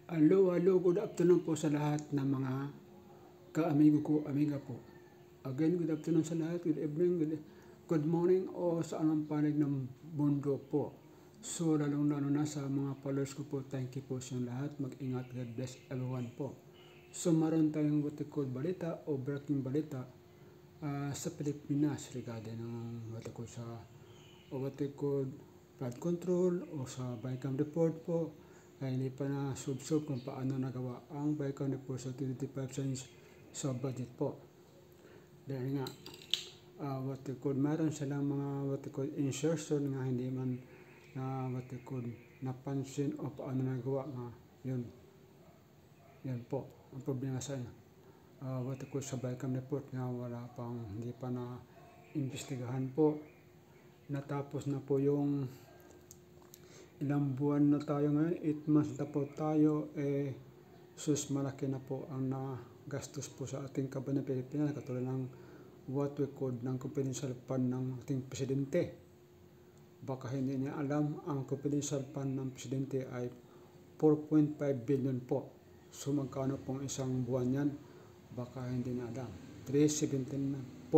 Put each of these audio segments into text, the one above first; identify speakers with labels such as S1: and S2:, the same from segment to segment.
S1: Hello, good afternoon po sa lahat ng mga ka-amigo ko, amiga po. Again, good afternoon sa lahat, good evening, good morning o sa anong panig ng mundo po. So, lalong-lalo na sa mga followers ko po, thank you po sa lahat. Mag-ingat, God bless everyone po. So, maroon tayong what we call balita o breaking balita sa Pilipinas regarding ng what we call sa what we call flood control o sa BICAM report po. Ay hindi pa na sub kung paano nagawa ang BICAM report sa 2025 science sa budget po. Dahil nga, what we call, meron silang mga what we call insertion nga hindi man what we call napansin o paano nagawa nga yun. Yan po, ang problema sa inyo. What we call sa BICAM report nga wala pang, hindi pa na investigahan po. Natapos na po yung ilang buwan na tayo ngayon, 8 months na po tayo, sus malaki na po ang nagastos po sa ating kaban ng Pilipinas, katulad ng what we call ng confidential fund ng ating presidente. Baka hindi niya alam, ang confidential fund ng presidente ay 4.5 billion po. So magkano pong isang buwan yan? Baka hindi niya alam. 4.374.9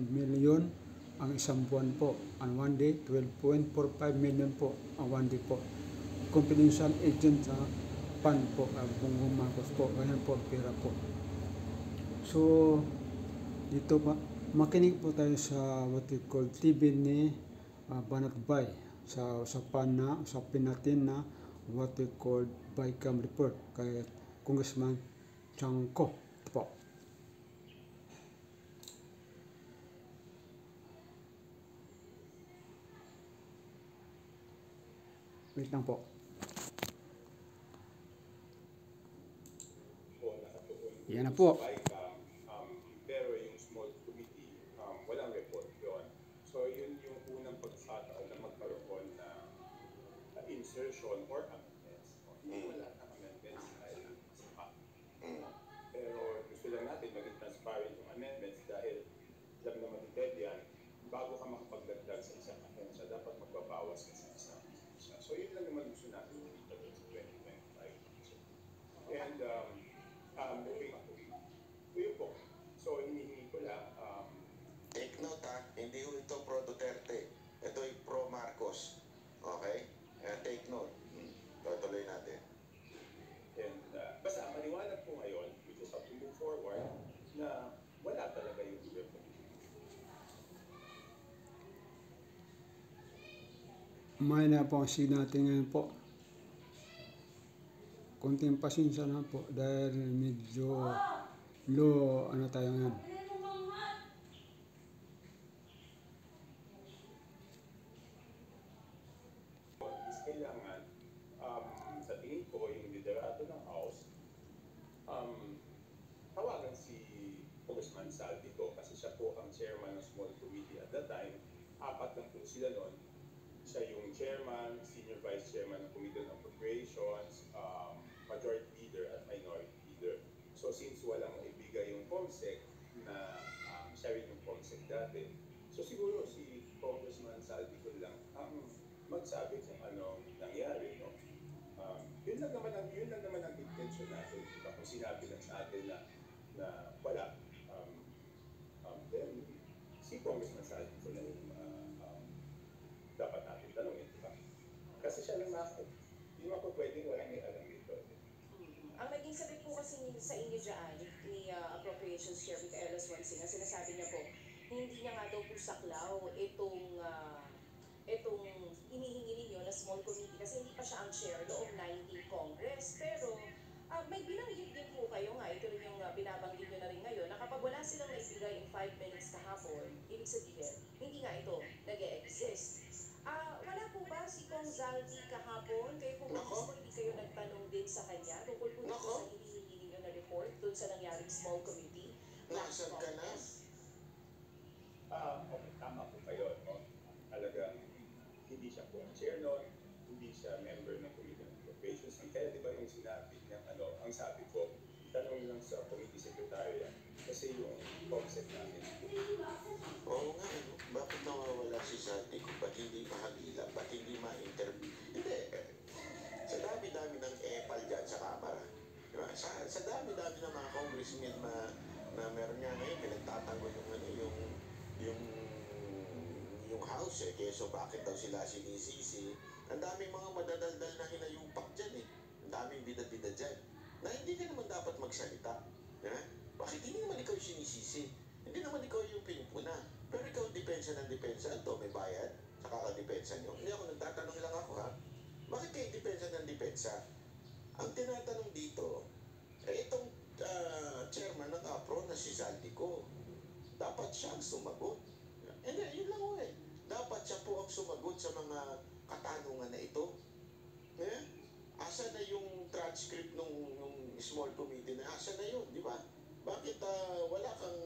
S1: million ang isang buwan po. On one day, 12.45 million po ang one day po. Confidential agent sa fund po, Bongbong Marcos po. Ganyan po, pera po. So, dito pa, makinig po tayo sa what we call TV ni Banat Bay sa usapan natin na what we call BICAM report kay Congressman Chanco po. Wait lang po. Yan na po.
S2: Pero yung small committee, walang report yun. So yun yung unang pagkakataon na magkaroon na insertion or amendments. Wala na amendments dahil sa pero gusto lang natin maging transparent yung amendments dahil alam naman ni Ted yan, bago ka makapagdagdag sa isang ahensya, dapat magbabawas ka sa isang ahensya. So yun lang naman gusto natin dito sa 2025. And yun po. So hinihingi ko lang,
S3: take note hindi ho ito pro Duterte. Ito ay pro Marcos. Okay? Take note. Tutuloy natin.
S2: and basta maliwanag po ngayon, we just have to move forward na wala talaga yung report.
S1: May napansin natin ngayon po. Konting pasensya na po dahil medyo low tayo ngayon.
S2: Is kailangan, sa tingin ko, yung liderato ng House, tawagan si Congressman Saldico kasi siya po ang chairman ng small committee at that time. 4 lang po sila noon. Siya yung chairman, senior vice chairman ng Committee on Appropriations, majority leader at minority leader. So since walang maibigay yung COMSEC na siya rin yung COMSEC dati, so siguro si Congressman Saldico lang ang magsabi kung anong nangyari, no? Yun lang naman ang intention natin, diba? Kung sinabi lang sa atin na wala, then si Congressman Saldico lang yung dapat natin tanongin, diba? Kasi siya lang nakakot. Hindi mo po pwedeng walang may alam dito.
S4: Ang naging sabi po kasi sa inyo dyan, ni Appropriations Chair Micaela Swansea, na sinasabi niya po, hindi niya nga daw po saklaw itong inihingi ninyo na small committee kasi hindi pa siya ang chair noong 19 Congress. Pero may binanggit din po kayo nga, ito rin yung binabanggit nyo na rin ngayon, na kapag wala silang naibigay in 5 minutes kahapon, ibig sabihin, hindi nga ito nag-e-exist. Wala po ba si Kong Zaldi kahapon? Kayo po mismo hindi kayo nagtanong din sa kanya tungkol po dito sa hinihingi ninyo na report doon sa nangyaring small committee?
S3: Nasaan ka na?
S2: Okay, tama po kayo, no? Talagang hindi siya po ang chair noon, hindi siya member ng Committee on Appropriations. Kaya di ba yung sinabi niya, ang sabi ko, tanong lang sa committee secretary kasi yung concept namin.
S3: Oo nga, bakit nawawala si Zaldi? Ba't hindi mahagila? Ba't hindi ma-interview? Hindi. Sa dami-dami ng congressman na meron nga ngayon, pinagtatanggol yung ano, yung yung house eh. Kaya so bakit daw sila sinisisi? Ang daming mga madadaldal na hinayupak dyan eh. Ang daming bida-bida dyan. Na hindi ka naman dapat magsalita. Bakit hindi naman ikaw yung sinisisi? Hindi naman ikaw yung pinupuna. Pero ikaw depensa ng depensa. Ito, may bayad sa kakadepensa nyo. Hindi ako nagtatanong lang ako ha. Bakit kayo depensa ng depensa? Ang tinatanong dito, itong chairman ng APRO na si Zaldico, dapat siya ang sumagot. Hindi, yun lang ho eh. Dapat siya po ang sumagot sa mga katanungan na ito. Asa na yung transcript nung small committee na asa na yun, di ba? Bakit wala kang